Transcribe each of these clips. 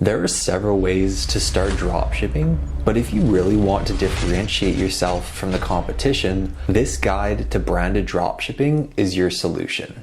There are several ways to start dropshipping, but if you really want to differentiate yourself from the competition, this guide to branded dropshipping is your solution.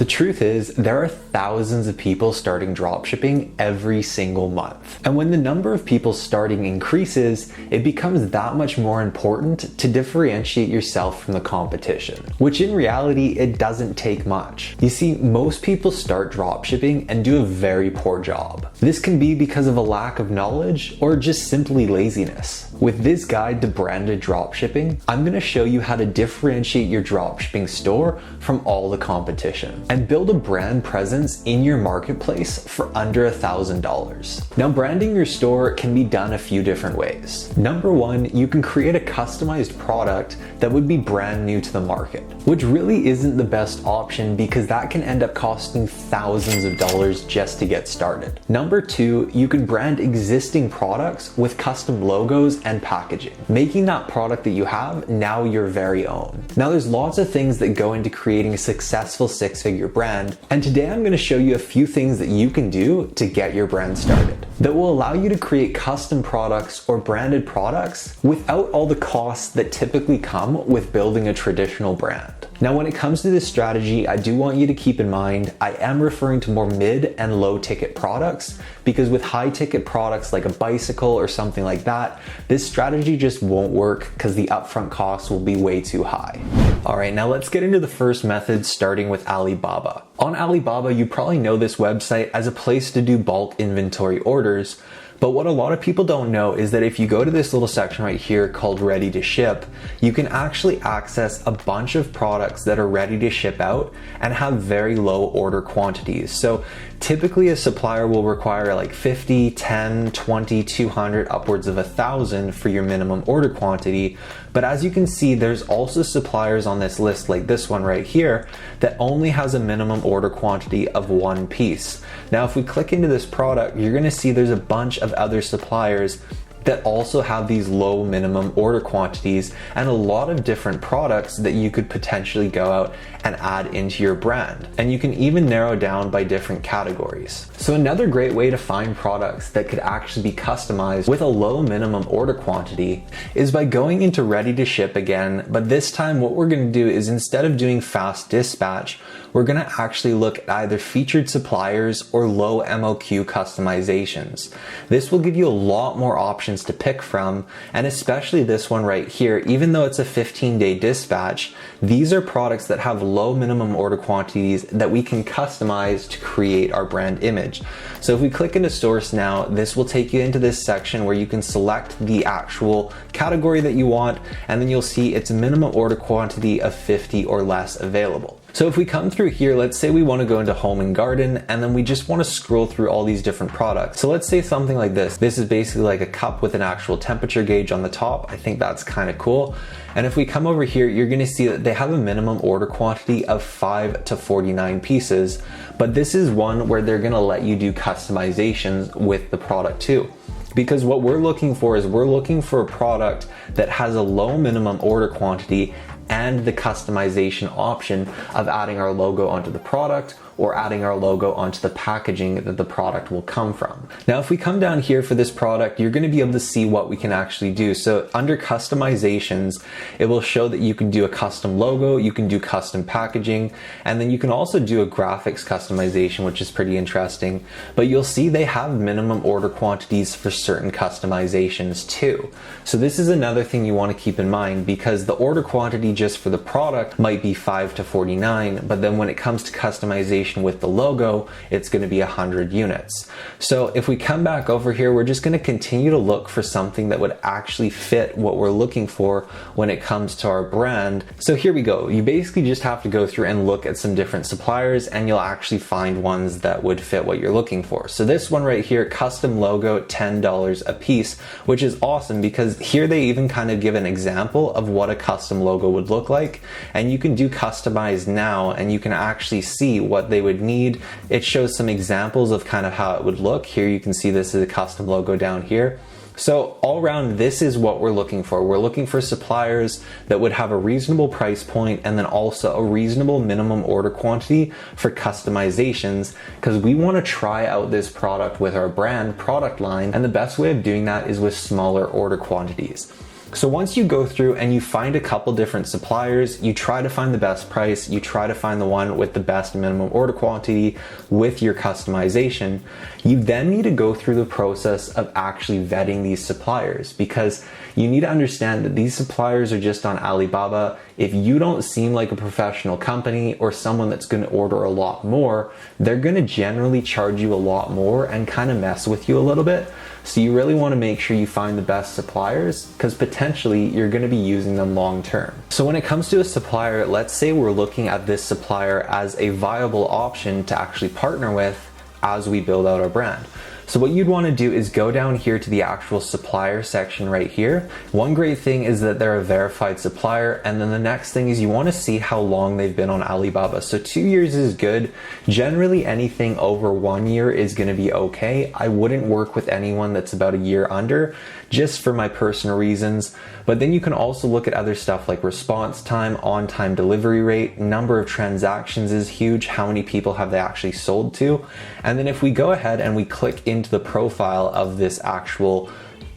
The truth is, there are thousands of people starting dropshipping every single month. And when the number of people starting increases, it becomes that much more important to differentiate yourself from the competition, which in reality, it doesn't take much. You see, most people start dropshipping and do a very poor job. This can be because of a lack of knowledge or just simply laziness. With this guide to branded dropshipping, I'm going to show you how to differentiate your dropshipping store from all the competition and build a brand presence in your marketplace for under $1,000. Now, branding your store can be done a few different ways. Number one, you can create a customized product that would be brand new to the market, which really isn't the best option because that can end up costing thousands of dollars just to get started. Number two, you can brand existing products with custom logos and packaging, making that product that you have now your very own. Now, there's lots of things that go into creating a successful six-figure brand, and today I'm going to show you a few things that you can do to get your brand started that will allow you to create custom products or branded products without all the costs that typically come with building a traditional brand. Now, when it comes to this strategy, I do want you to keep in mind, I am referring to more mid and low ticket products because with high ticket products like a bicycle or something like that, this strategy just won't work because the upfront costs will be way too high. All right, now let's get into the first method, starting with Alibaba. On Alibaba, you probably know this website as a place to do bulk inventory orders. But what a lot of people don't know is that if you go to this little section right here called ready to ship, you can actually access a bunch of products that are ready to ship out and have very low order quantities. So typically a supplier will require like 50, 10, 20, 200, upwards of 1,000 for your minimum order quantity. But as you can see, there's also suppliers on this list like this one right here that only has a minimum order quantity of one piece. Now, if we click into this product, you're gonna see there's a bunch of other suppliers that also have these low minimum order quantities and a lot of different products that you could potentially go out and add into your brand. And you can even narrow down by different categories. So another great way to find products that could actually be customized with a low minimum order quantity is by going into ready to ship again. But this time what we're gonna do is instead of doing fast dispatch, we're gonna actually look at either featured suppliers or low MOQ customizations. This will give you a lot more options to pick from, and especially this one right here, even though it's a 15-day dispatch, these are products that have low minimum order quantities that we can customize to create our brand image. So if we click into source now, this will take you into this section where you can select the actual category that you want, and then you'll see it's a minimum order quantity of 50 or less available. So if we come through here, let's say we want to go into home and garden, and then we just want to scroll through all these different products. So let's say something like this. This is basically like a cup with an actual temperature gauge on the top. I think that's kind of cool. And if we come over here, you're going to see that they have a minimum order quantity of 5 to 49 pieces, but this is one where they're going to let you do customizations with the product too. Because what we're looking for is we're looking for a product that has a low minimum order quantity and the customization option of adding our logo onto the product or adding our logo onto the packaging that the product will come from. Now, if we come down here for this product, you're gonna be able to see what we can actually do. So under customizations, it will show that you can do a custom logo, you can do custom packaging, and then you can also do a graphics customization, which is pretty interesting. But you'll see they have minimum order quantities for certain customizations too. So this is another thing you wanna keep in mind because the order quantity just for the product might be 5 to 49, but then when it comes to customization with the logo, it's going to be 100 units. So if we come back over here, we're just going to continue to look for something that would actually fit what we're looking for when it comes to our brand. So here we go. You basically just have to go through and look at some different suppliers and you'll actually find ones that would fit what you're looking for. So this one right here, custom logo, $10 a piece, which is awesome because here they even kind of give an example of what a custom logo would look like. And you can do customize now and you can actually see what they would need. It shows some examples of kind of how it would look. Here you can see this is a custom logo down here. So all around, this is what we're looking for. We're looking for suppliers that would have a reasonable price point and then also a reasonable minimum order quantity for customizations, because we want to try out this product with our brand product line, and the best way of doing that is with smaller order quantities. So once you go through and you find a couple different suppliers, you try to find the best price, you try to find the one with the best minimum order quantity with your customization, you then need to go through the process of actually vetting these suppliers, because you need to understand that these suppliers are just on Alibaba. If you don't seem like a professional company or someone that's going to order a lot more, they're going to generally charge you a lot more and kind of mess with you a little bit. So you really want to make sure you find the best suppliers, because potentially you're going to be using them long term. So when it comes to a supplier, let's say we're looking at this supplier as a viable option to actually partner with as we build out our brand. So what you'd want to do is go down here to the actual supplier section right here. One great thing is that they're a verified supplier, and then the next thing is you want to see how long they've been on Alibaba. So 2 years is good. Generally anything over 1 year is going to be okay. I wouldn't work with anyone that's about a year under, just for my personal reasons. But then you can also look at other stuff like response time, on-time delivery rate, number of transactions is huge, how many people have they actually sold to. And then if we go ahead and we click into the profile of this actual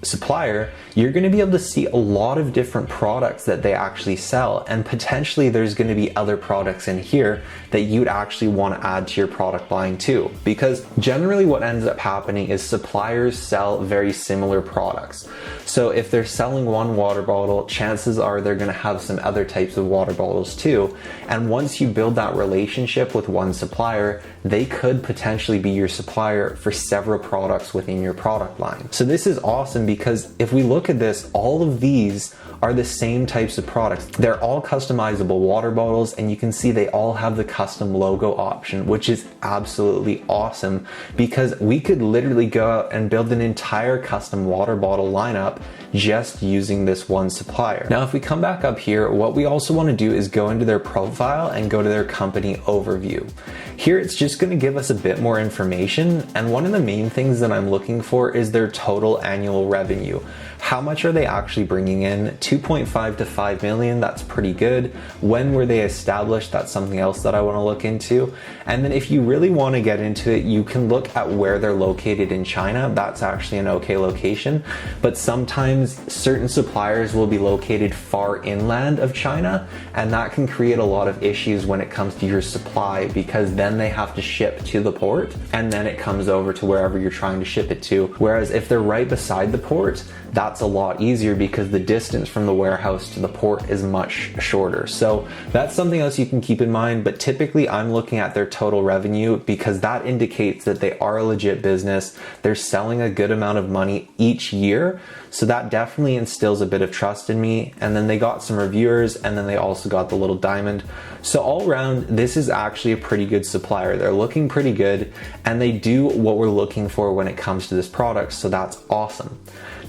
supplier, you're going to be able to see a lot of different products that they actually sell, and potentially there's going to be other products in here that you'd actually want to add to your product line too, because generally what ends up happening is suppliers sell very similar products. So if they're selling one water bottle, chances are they're going to have some other types of water bottles too, and once you build that relationship with one supplier, they could potentially be your supplier for several products within your product line. So this is awesome, because if we look at this, all of these are the same types of products. They're all customizable water bottles, and you can see they all have the custom logo option, which is absolutely awesome, because we could literally go out and build an entire custom water bottle lineup just using this one supplier. Now, if we come back up here, what we also want to do is go into their profile and go to their company overview. Here, it's just going to give us a bit more information, and one of the main things that I'm looking for is their total annual revenue. How much are they actually bringing in? 2.5 to 5 million, that's pretty good. When were they established? That's something else that I want to look into. And then if you really want to get into it, you can look at where they're located in China. That's actually an okay location, but sometimes certain suppliers will be located far inland of China, and that can create a lot of issues when it comes to your supply, because then they have to ship to the port and then it comes over to wherever you're trying to ship it to. Whereas if they're right beside the port, that's a lot easier because the distance from the warehouse to the port is much shorter. So that's something else you can keep in mind, but typically I'm looking at their total revenue because that indicates that they are a legit business. They're selling a good amount of money each year. So that definitely instills a bit of trust in me. And then they got some reviewers, and then they also got the little diamond. So all around, this is actually a pretty good supplier. They're looking pretty good, and they do what we're looking for when it comes to this product. So that's awesome.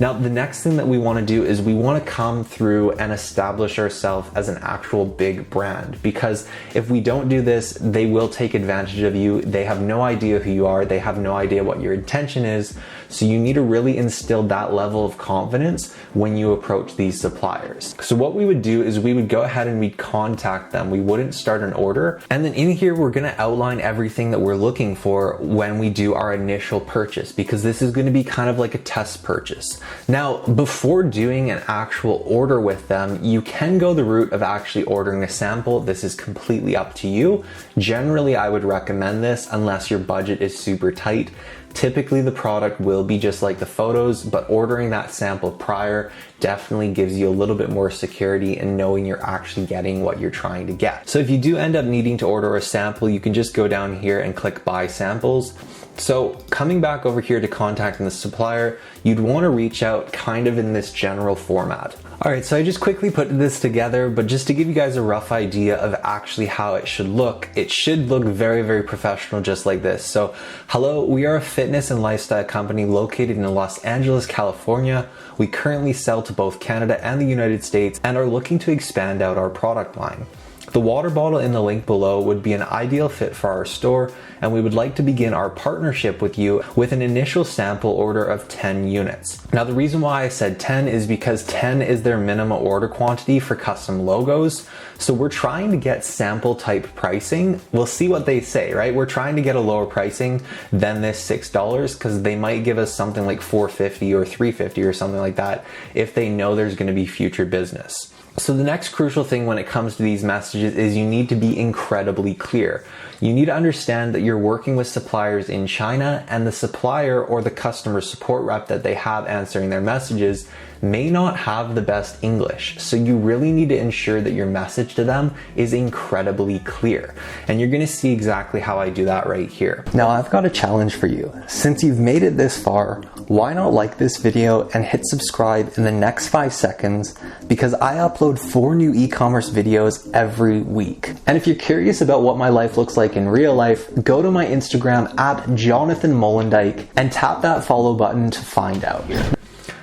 Now, the next thing that we want to do is we want to come through and establish ourselves as an actual big brand, because if we don't do this, they will take advantage of you. They have no idea who you are. They have no idea what your intention is. So you need to really instill that level of confidence when you approach these suppliers. So what we would do is we would go ahead and we'd contact them. We wouldn't start an order. And then in here, we're going to outline everything that we're looking for when we do our initial purchase, because this is going to be kind of like a test purchase. Now, before doing an actual order with them, you can go the route of actually ordering a sample. This is completely up to you. Generally, I would recommend this unless your budget is super tight. Typically, the product will be just like the photos, but ordering that sample prior definitely gives you a little bit more security in knowing you're actually getting what you're trying to get. So if you do end up needing to order a sample, you can just go down here and click buy samples. So coming back over here to contacting the supplier, you'd want to reach out kind of in this general format. All right, so I just quickly put this together, but just to give you guys a rough idea of actually how it should look very, very professional, just like this. So, hello, we are a fitness and lifestyle company located in Los Angeles, California. We currently sell to both Canada and the United States and are looking to expand out our product line. The water bottle in the link below would be an ideal fit for our store, and we would like to begin our partnership with you with an initial sample order of 10 units. Now, the reason why I said 10 is because 10 is their minimum order quantity for custom logos. So we're trying to get sample type pricing. We'll see what they say, right? We're trying to get a lower pricing than this $6 because they might give us something like $4.50 or $3.50 or something like that if they know there's going to be future business. So the next crucial thing when it comes to these messages is you need to be incredibly clear. You need to understand that you're working with suppliers in China, and the supplier or the customer support rep that they have answering their messages may not have the best English. So you really need to ensure that your message to them is incredibly clear. And you're gonna see exactly how I do that right here. Now, I've got a challenge for you. Since you've made it this far, why not like this video and hit subscribe in the next 5 seconds, because I upload 4 new e-commerce videos every week. And if you're curious about what my life looks like in real life, go to my Instagram at Jonathan Mollendijk and tap that follow button to find out.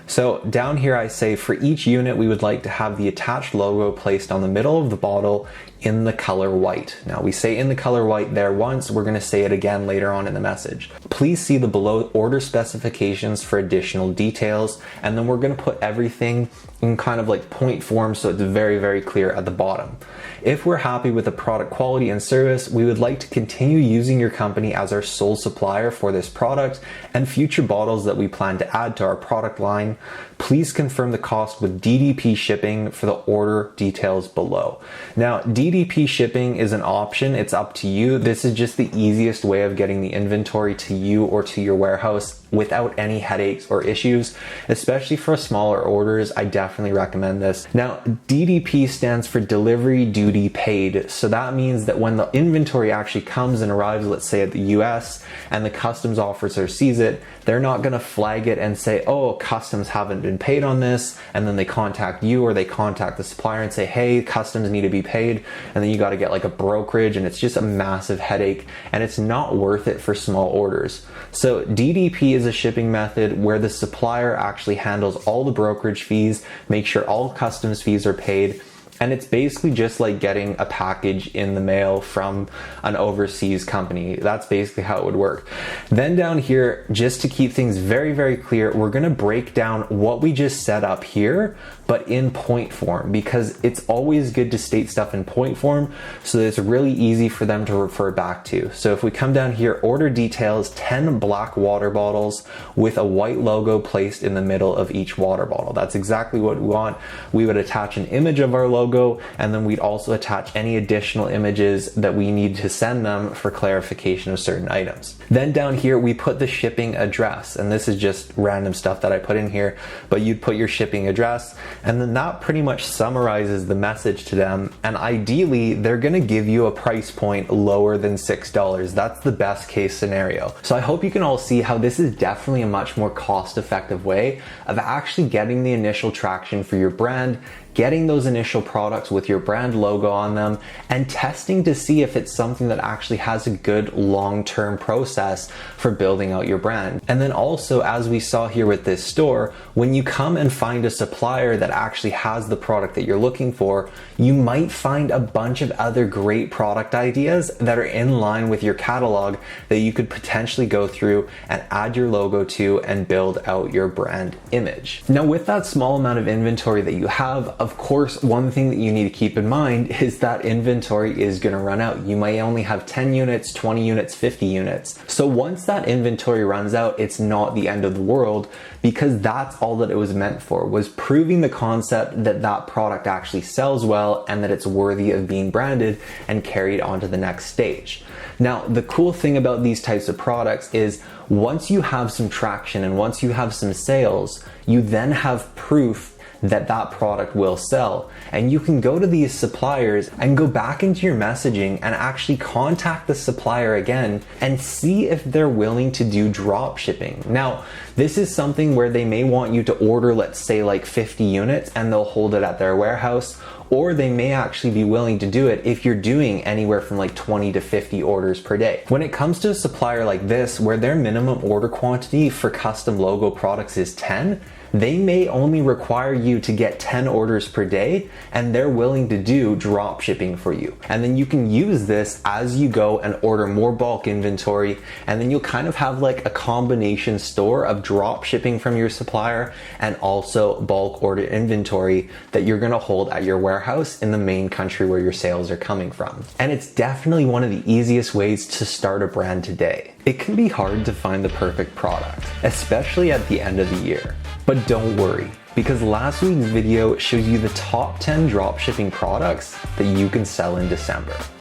So down here I say for each unit we would like to have the attached logo placed on the middle of the bottle in the color white. Now we say in the color white there once, we're going to say it again later on in the message. Please see the below order specifications for additional details, and then we're going to put everything in kind of like point form so it's very, very clear at the bottom. If we're happy with the product quality and service, we would like to continue using your company as our sole supplier for this product and future bottles that we plan to add to our product line. Please confirm the cost with DDP shipping for the order details below. Now, DDP shipping is an option. It's up to you. This is just the easiest way of getting the inventory to you or to your warehouse without any headaches or issues, especially for smaller orders. I definitely recommend this. Now, DDP stands for delivery duty paid. So that means that when the inventory actually comes and arrives, let's say at the US, and the customs officer sees it, they're not gonna flag it and say, oh, customs haven't been paid on this, and then they contact you or they contact the supplier and say, hey, customs need to be paid, and then you gotta get like a brokerage, and it's just a massive headache, and it's not worth it for small orders. So DDP is a shipping method where the supplier actually handles all the brokerage fees, make sure all customs fees are paid, and it's basically just like getting a package in the mail from an overseas company. That's basically how it would work. Then down here, just to keep things very, very clear, we're gonna break down what we just set up here, but in point form, because it's always good to state stuff in point form so that it's really easy for them to refer back to. So if we come down here, order details, 10 black water bottles with a white logo placed in the middle of each water bottle. That's exactly what we want. We would attach an image of our logo, and then we'd also attach any additional images that we need to send them for clarification of certain items. Then down here, we put the shipping address, and this is just random stuff that I put in here, but you'd put your shipping address, and then that pretty much summarizes the message to them. And ideally, they're gonna give you a price point lower than $6. That's the best case scenario. So I hope you can all see how this is definitely a much more cost-effective way of actually getting the initial traction for your brand, getting those initial products with your brand logo on them, and testing to see if it's something that actually has a good long-term process for building out your brand. And then also, as we saw here with this store, when you come and find a supplier that actually has the product that you're looking for, you might find a bunch of other great product ideas that are in line with your catalog that you could potentially go through and add your logo to and build out your brand image. Now, with that small amount of inventory that you have, of course, one thing that you need to keep in mind is that inventory is going to run out. You may only have 10 units, 20 units, 50 units. So once that inventory runs out, it's not the end of the world, because that's all that it was meant for, was proving the concept that that product actually sells well and that it's worthy of being branded and carried on to the next stage. Now, the cool thing about these types of products is once you have some traction and once you have some sales, you then have proof that that product will sell. And you can go to these suppliers and go back into your messaging and actually contact the supplier again and see if they're willing to do drop shipping. Now, this is something where they may want you to order, let's say like 50 units, and they'll hold it at their warehouse. or they may actually be willing to do it if you're doing anywhere from like 20 to 50 orders per day. When it comes to a supplier like this, where their minimum order quantity for custom logo products is 10, they may only require you to get 10 orders per day, and they're willing to do drop shipping for you. And then you can use this as you go and order more bulk inventory, and then you'll kind of have like a combination store of drop shipping from your supplier and also bulk order inventory that you're gonna hold at your warehouse in the main country where your sales are coming from. And it's definitely one of the easiest ways to start a brand today. It can be hard to find the perfect product, especially at the end of the year. But don't worry, because last week's video showed you the top 10 dropshipping products that you can sell in December.